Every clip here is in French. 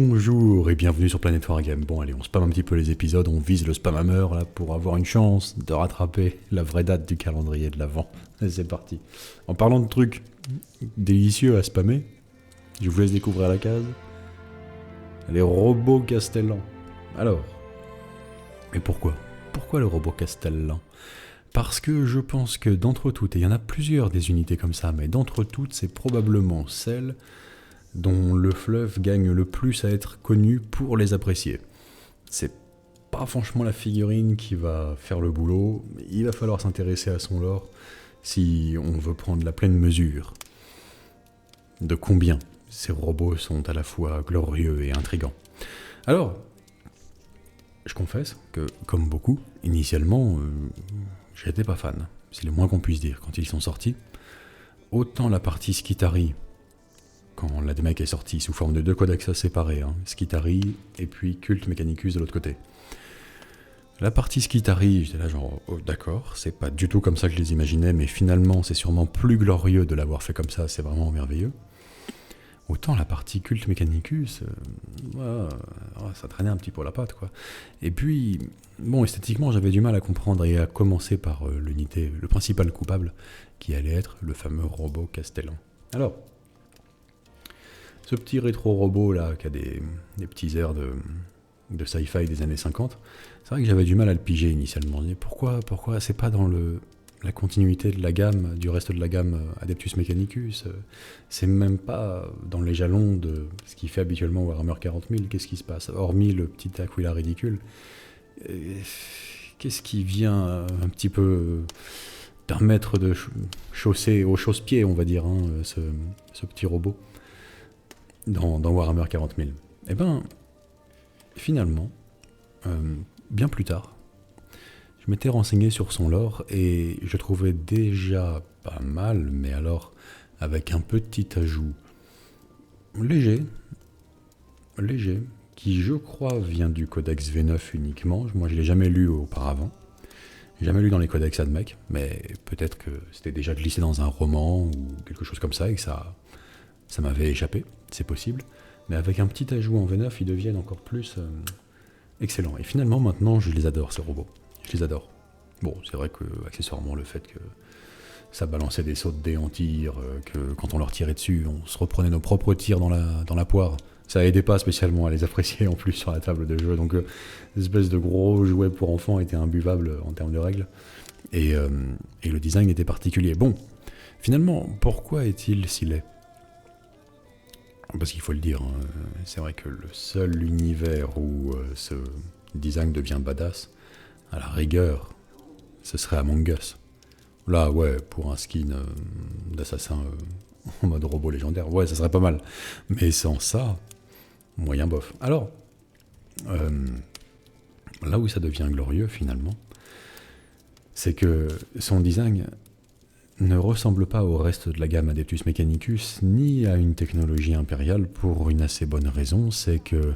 Bonjour et bienvenue sur Planet Wargame. Bon allez, on spamme un petit peu les épisodes, on vise le spammhammer là pour avoir une chance de rattraper la vraie date du calendrier de l'Avent. Et c'est parti. En parlant de trucs délicieux à spammer, je vous laisse découvrir la case. Les robots castellans. Alors, mais pourquoi le robot castellan? Parce que je pense que d'entre toutes, et il y en a plusieurs des unités comme ça, mais d'entre toutes, c'est probablement celle dont le fleuve gagne le plus à être connu pour les apprécier. C'est pas franchement la figurine qui va faire le boulot, il va falloir s'intéresser à son lore si on veut prendre la pleine mesure de combien ces robots sont à la fois glorieux et intrigants. Alors, je confesse que, comme beaucoup, initialement, j'étais pas fan, c'est le moins qu'on puisse dire quand ils sont sortis. Autant la partie Skitari, quand la DMEC est sortie sous forme de 2 codex séparés, Skitari et puis Cult Mechanicus de l'autre côté. La partie Skitari, j'étais là genre, oh, d'accord, c'est pas du tout comme ça que je les imaginais, mais finalement c'est sûrement plus glorieux de l'avoir fait comme ça, c'est vraiment merveilleux. Autant la partie Cult Mechanicus, ça traînait un petit peu la patte, quoi. Et puis, bon, esthétiquement j'avais du mal à comprendre, et à commencer par l'unité, le principal coupable, qui allait être le fameux robot castellan. Alors, ce petit rétro-robot là, qui a des petits airs de sci-fi des années 50, c'est vrai que j'avais du mal à le piger initialement. Je me disais, pourquoi c'est pas dans la continuité de la gamme, du reste de la gamme Adeptus Mechanicus, c'est même pas dans les jalons de ce qui fait habituellement Warhammer 40 000, qu'est-ce qui se passe? Hormis le petit Aquila ridicule, qu'est-ce qui vient un petit peu permettre de chausser au chausse-pied, on va dire, ce petit robot dans Warhammer 40 000. Eh ben, finalement, bien plus tard, je m'étais renseigné sur son lore et je trouvais déjà pas mal, mais alors avec un petit ajout léger, qui je crois vient du codex V9 uniquement. Moi je l'ai jamais lu auparavant, jamais lu dans les codex AdMech, mais peut-être que c'était déjà glissé dans un roman ou quelque chose comme ça et que ça m'avait échappé, c'est possible. Mais avec un petit ajout en V9, ils deviennent encore plus excellents. Et finalement, maintenant, je les adore, ces robots. Je les adore. Bon, c'est vrai que, accessoirement, le fait que ça balançait des sauts de dés en tir, que quand on leur tirait dessus, on se reprenait nos propres tirs dans la poire, ça aidait pas spécialement à les apprécier en plus sur la table de jeu. Donc, l'espèce de gros jouet pour enfants était imbuvable en termes de règles. Et le design était particulier. Bon, finalement, pourquoi est-il si laid ? Parce qu'il faut le dire, c'est vrai que le seul univers où ce design devient badass, à la rigueur, ce serait Among Us. Là, ouais, pour un skin d'assassin en mode robot légendaire, ouais, ça serait pas mal. Mais sans ça, moyen bof. Alors, là où ça devient glorieux finalement, c'est que son design ne ressemble pas au reste de la gamme Adeptus Mechanicus, ni à une technologie impériale, pour une assez bonne raison, c'est que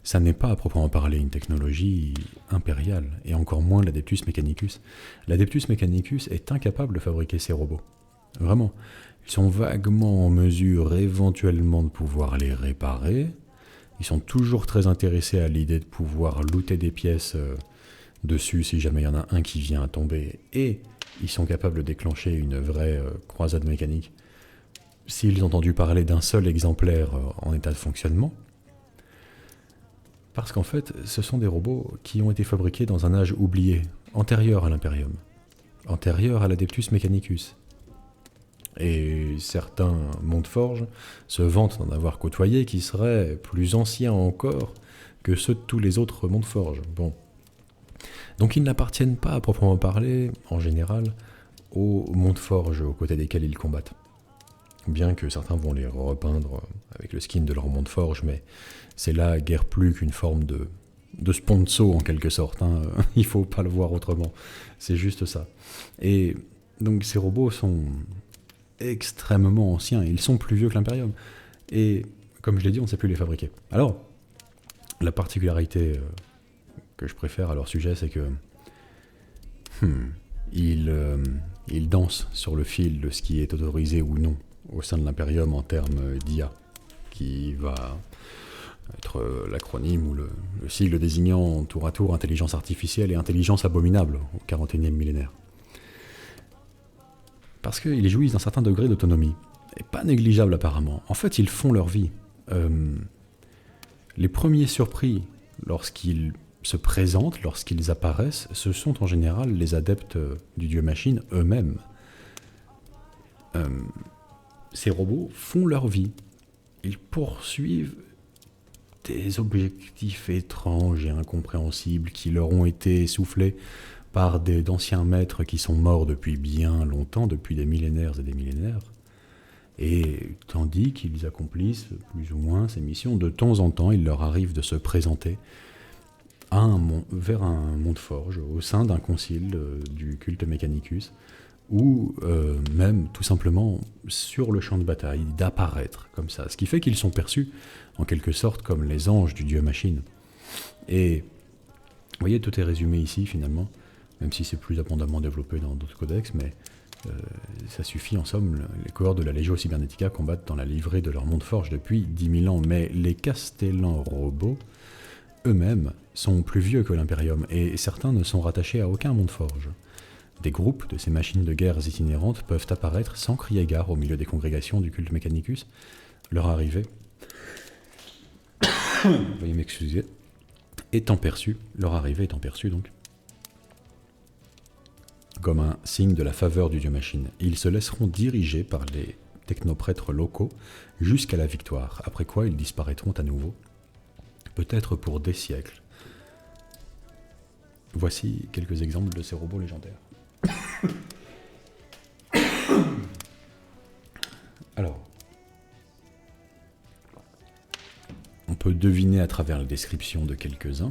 ça n'est pas à proprement parler une technologie impériale, et encore moins l'Adeptus Mechanicus. L'Adeptus Mechanicus est incapable de fabriquer ces robots. Vraiment. Ils sont vaguement en mesure éventuellement de pouvoir les réparer. Ils sont toujours très intéressés à l'idée de pouvoir looter des pièces dessus si jamais il y en a un qui vient à tomber, et ils sont capables de déclencher une vraie croisade mécanique s'ils ont entendu parler d'un seul exemplaire en état de fonctionnement. Parce qu'en fait, ce sont des robots qui ont été fabriqués dans un âge oublié, antérieur à l'Imperium, antérieur à l'Adeptus Mechanicus. Et certains Monteforge se vantent d'en avoir côtoyé qui seraient plus anciens encore que ceux de tous les autres Monteforge. Bon. Donc ils n'appartiennent pas à proprement parler, en général, aux Monteforge aux côtés desquels ils combattent. Bien que certains vont les repeindre avec le skin de leur Monteforge, mais c'est là guère plus qu'une forme de sponsor en quelque sorte. Il faut pas le voir autrement. C'est juste ça. Et donc ces robots sont extrêmement anciens. Ils sont plus vieux que l'Imperium. Et comme je l'ai dit, on ne sait plus les fabriquer. Alors, la particularité que je préfère à leur sujet, c'est que ils dansent sur le fil de ce qui est autorisé ou non au sein de l'Imperium en termes d'IA, qui va être l'acronyme ou le sigle désignant tour à tour intelligence artificielle et intelligence abominable au 41e millénaire. Parce qu'ils jouissent d'un certain degré d'autonomie, et pas négligeable apparemment. En fait, ils font leur vie. Les premiers surpris lorsqu'ils se présentent, lorsqu'ils apparaissent, ce sont en général les adeptes du dieu-machine eux-mêmes. Ces robots font leur vie. Ils poursuivent des objectifs étranges et incompréhensibles qui leur ont été soufflés par d'anciens maîtres qui sont morts depuis bien longtemps, depuis des millénaires et des millénaires. Et tandis qu'ils accomplissent plus ou moins ces missions, de temps en temps, il leur arrive de se présenter vers un Montforge, au sein d'un concile du culte Mechanicus, ou même tout simplement sur le champ de bataille, d'apparaître comme ça. Ce qui fait qu'ils sont perçus en quelque sorte comme les anges du dieu-machine. Et vous voyez, tout est résumé ici finalement, même si c'est plus abondamment développé dans d'autres codex, mais ça suffit en somme. Les cohortes de la Legio Cybernetica combattent dans la livrée de leur Montforge depuis 10 000 ans, mais les Castellans robots eux-mêmes sont plus vieux que l'Imperium, et certains ne sont rattachés à aucun Montforge. Des groupes de ces machines de guerre itinérantes peuvent apparaître sans crier gare au milieu des congrégations du culte Mechanicus. Leur arrivée, veuillez m'excuser, étant perçue donc, comme un signe de la faveur du dieu-machine. Ils se laisseront diriger par les technoprêtres locaux jusqu'à la victoire, après quoi ils disparaîtront à nouveau, peut-être pour des siècles. Voici quelques exemples de ces robots légendaires. Alors, on peut deviner à travers la description de quelques-uns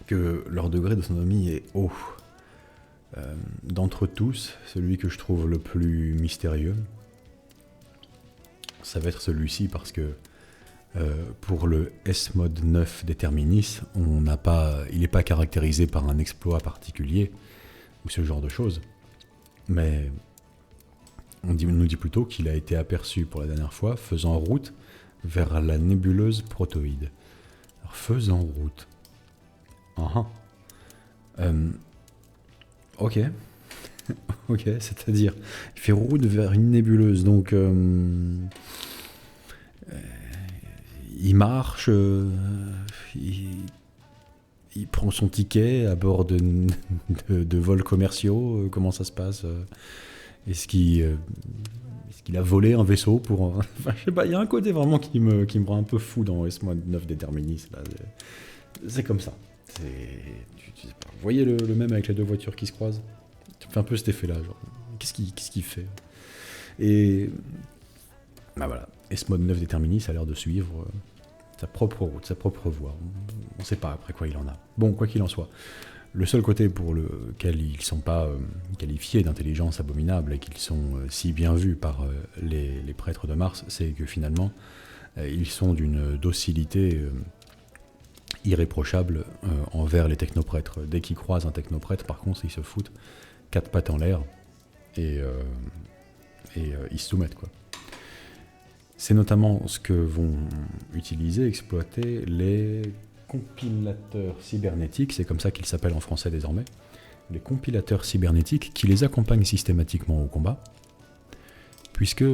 que leur degré d'autonomie est haut. D'entre tous, celui que je trouve le plus mystérieux, ça va être celui-ci parce que pour le S-Mode 9 Determinis, il n'est pas caractérisé par un exploit particulier ou ce genre de choses, mais on nous dit plutôt qu'il a été aperçu pour la dernière fois faisant route vers la nébuleuse protoïde. Alors, faisant route. Ok. Ok, c'est-à-dire, il fait route vers une nébuleuse, donc il marche, il prend son ticket à bord de vols commerciaux, comment ça se passe Est-ce qu'il a volé un vaisseau pour... Enfin, je sais pas, il y a un côté vraiment qui me rend un peu fou dans S-9 Determinis, là. C'est comme ça. Tu sais pas. Vous voyez le même avec les deux voitures qui se croisent? Tu fais un peu cet effet-là, genre, qu'est-ce qu'il fait? Et bah voilà, S-Mode 9 Determinis a l'air de suivre sa propre route, sa propre voie. On ne sait pas après quoi il en a. Bon, quoi qu'il en soit, le seul côté pour lequel ils ne sont pas qualifiés d'intelligence abominable et qu'ils sont si bien vus par les prêtres de Mars, c'est que finalement, ils sont d'une docilité irréprochable envers les technoprêtres. Dès qu'ils croisent un technoprêtre, par contre, ils se foutent 4 pattes en l'air et ils se soumettent, quoi. C'est notamment ce que vont exploiter les compilateurs cybernétiques, c'est comme ça qu'ils s'appellent en français désormais, les compilateurs cybernétiques qui les accompagnent systématiquement au combat, puisque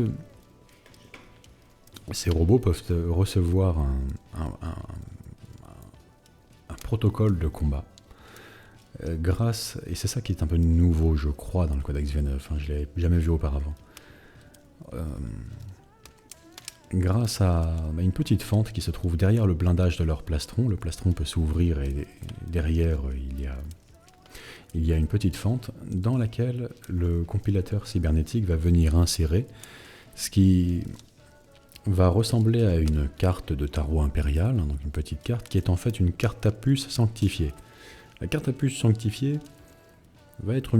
ces robots peuvent recevoir un protocole de combat grâce, et c'est ça qui est un peu nouveau je crois dans le codex V9, je ne l'avais jamais vu auparavant, grâce à une petite fente qui se trouve derrière le blindage de leur plastron. Le plastron peut s'ouvrir et derrière il y a une petite fente dans laquelle le compilateur cybernétique va venir insérer ce qui va ressembler à une carte de tarot impérial, donc une petite carte qui est en fait une carte à puce sanctifiée. La carte à puce sanctifiée va être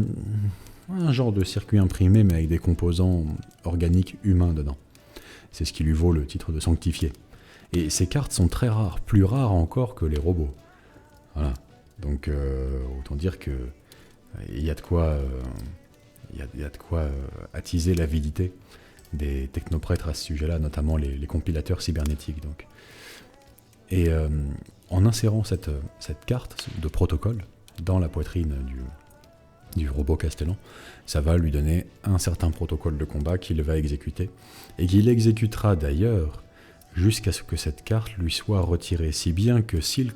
un genre de circuit imprimé mais avec des composants organiques humains dedans. C'est ce qui lui vaut le titre de sanctifié. Et ces cartes sont très rares, plus rares encore que les robots. Voilà. Donc autant dire que il y a de quoi attiser l'avidité des technoprêtres à ce sujet-là, notamment les compilateurs cybernétiques. Donc. Et en insérant cette carte de protocole dans la poitrine du robot Castellan, ça va lui donner un certain protocole de combat qu'il va exécuter, et qu'il exécutera d'ailleurs jusqu'à ce que cette carte lui soit retirée, si bien que si le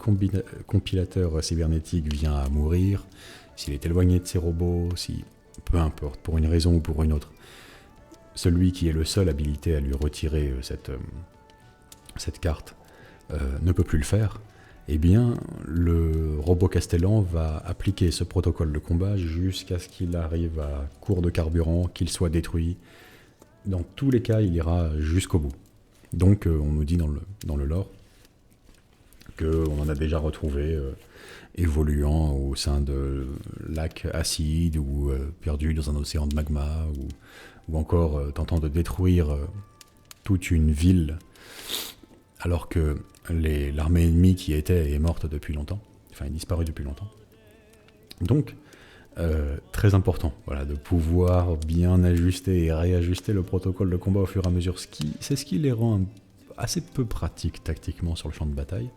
compilateur cybernétique vient à mourir, s'il est éloigné de ses robots, si peu importe, pour une raison ou pour une autre, celui qui est le seul habilité à lui retirer cette carte ne peut plus le faire, eh bien, le robot Castellan va appliquer ce protocole de combat jusqu'à ce qu'il arrive à court de carburant, qu'il soit détruit. Dans tous les cas, il ira jusqu'au bout. Donc, on nous dit dans le lore qu'on en a déjà retrouvé évoluant au sein de lacs acides ou perdu dans un océan de magma ou encore tentant de détruire toute une ville alors que l'armée ennemie qui était est morte depuis longtemps, enfin est disparue depuis longtemps. Donc, très important voilà, de pouvoir bien ajuster et réajuster le protocole de combat au fur et à mesure. C'est ce qui les rend assez peu pratiques tactiquement sur le champ de bataille.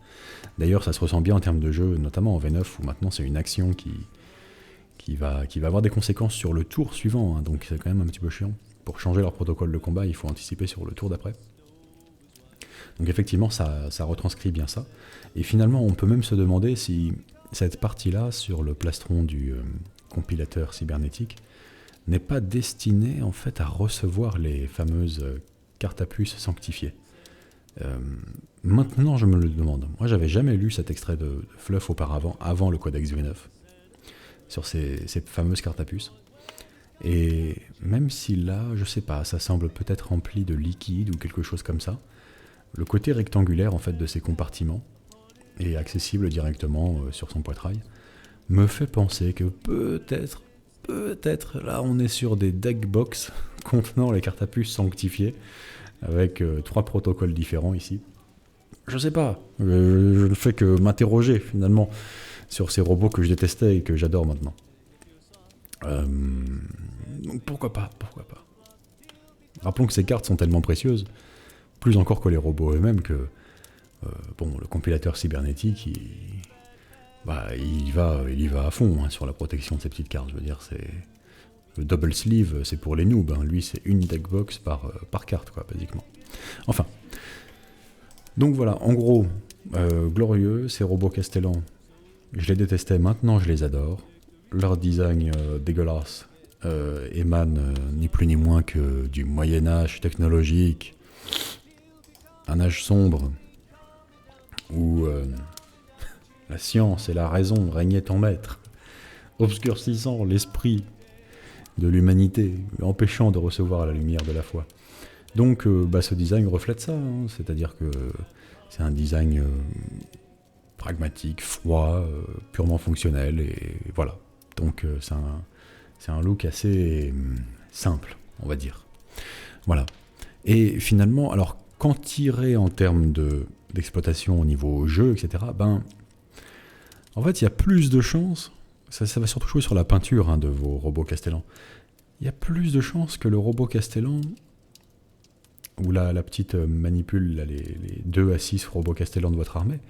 D'ailleurs, ça se ressent bien en termes de jeu, notamment en V9, où maintenant c'est une action qui va avoir des conséquences sur le tour suivant, hein, donc c'est quand même un petit peu chiant. Pour changer leur protocole de combat, il faut anticiper sur le tour d'après. Donc effectivement, ça retranscrit bien ça. Et finalement, on peut même se demander si cette partie-là, sur le plastron du compilateur cybernétique, n'est pas destinée en fait à recevoir les fameuses cartes à puce sanctifiées. Maintenant, je me le demande. Moi, j'avais jamais lu cet extrait de Fluff auparavant, avant le codex V9, sur ces fameuses cartes à puce. Et même si là, je sais pas, ça semble peut-être rempli de liquide ou quelque chose comme ça, le côté rectangulaire en fait de ces compartiments et accessible directement sur son poitrail me fait penser que peut-être là on est sur des deck box contenant les cartes à puce sanctifiées avec 3 protocoles différents ici. Je sais pas, je ne fais que m'interroger finalement sur ces robots que je détestais et que j'adore maintenant. Donc pourquoi pas. Rappelons que ces cartes sont tellement précieuses, plus encore que les robots eux-mêmes, que le compilateur cybernétique, il y va à fond hein, sur la protection de ces petites cartes. Je veux dire, c'est le double sleeve, c'est pour les noobs. Hein. Lui, c'est une deckbox par carte, quoi, basiquement. Enfin. Donc voilà, en gros, glorieux, ces robots Castellan, je les détestais, maintenant je les adore. Leur design dégueulasse émane ni plus ni moins que du Moyen-Âge technologique, un âge sombre où la science et la raison régnaient en maître, obscurcissant l'esprit de l'humanité, empêchant de recevoir la lumière de la foi. Donc ce design reflète ça, hein, c'est-à-dire que c'est un design pragmatique, froid, purement fonctionnel, et voilà. Donc c'est un look assez simple, on va dire. Voilà. Et finalement, alors qu'en tirer en termes d'exploitation au niveau jeu, etc., en fait, il y a plus de chances, ça va surtout jouer sur la peinture hein, de vos robots Castellan, il y a plus de chances que le robot Castellan, ou la petite manipule, là, les 2 à 6 robots Castellan de votre armée,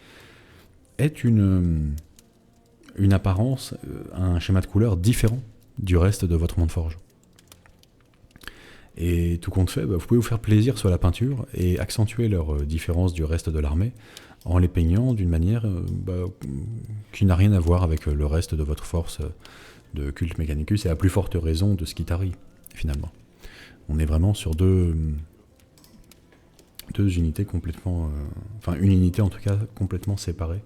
ait une apparence, un schéma de couleur différent du reste de votre monde forge. Et tout compte fait, vous pouvez vous faire plaisir sur la peinture et accentuer leur différence du reste de l'armée en les peignant d'une manière qui n'a rien à voir avec le reste de votre force de Cult Mechanicus, et à plus forte raison de Skitarii, finalement. On est vraiment sur deux unités complètement... une unité en tout cas complètement séparée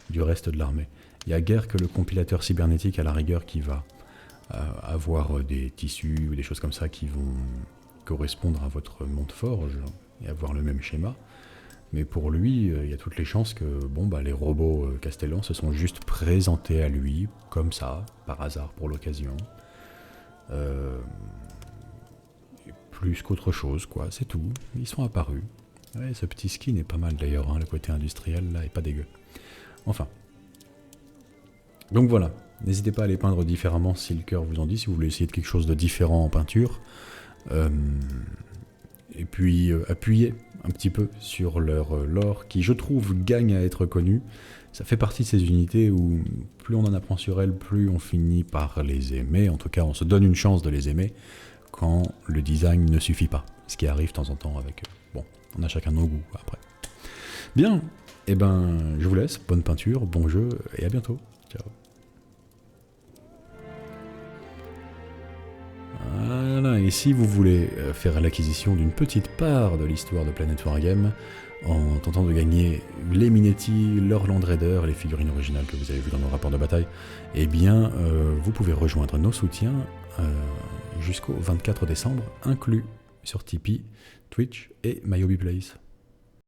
du reste de l'armée. Il n'y a guère que le compilateur cybernétique à la rigueur qui va avoir des tissus ou des choses comme ça qui vont correspondre à votre monde forge et avoir le même schéma. Mais pour lui, il y a toutes les chances que les robots Castellan se sont juste présentés à lui comme ça, par hasard pour l'occasion. Plus qu'autre chose, quoi, c'est tout. Ils sont apparus. Ouais, ce petit skin est pas mal d'ailleurs, hein, le côté industriel là est pas dégueu. Enfin. Donc voilà, n'hésitez pas à les peindre différemment si le cœur vous en dit, si vous voulez essayer de quelque chose de différent en peinture. et puis appuyer un petit peu sur leur lore qui, je trouve, gagne à être connu. Ça fait partie de ces unités où plus on en apprend sur elles, plus on finit par les aimer. En tout cas, on se donne une chance de les aimer quand le design ne suffit pas. Ce qui arrive de temps en temps avec eux. Bon, on a chacun nos goûts après. Bien, eh ben, je vous laisse. Bonne peinture, bon jeu, et à bientôt. Ciao. Voilà, et si vous voulez faire l'acquisition d'une petite part de l'histoire de Planet Wargame, en tentant de gagner les Minetti, leur Land Raider, les figurines originales que vous avez vues dans nos rapports de bataille, eh bien, vous pouvez rejoindre nos soutiens jusqu'au 24 décembre, inclus sur Tipeee, Twitch et MyHobbyPlace.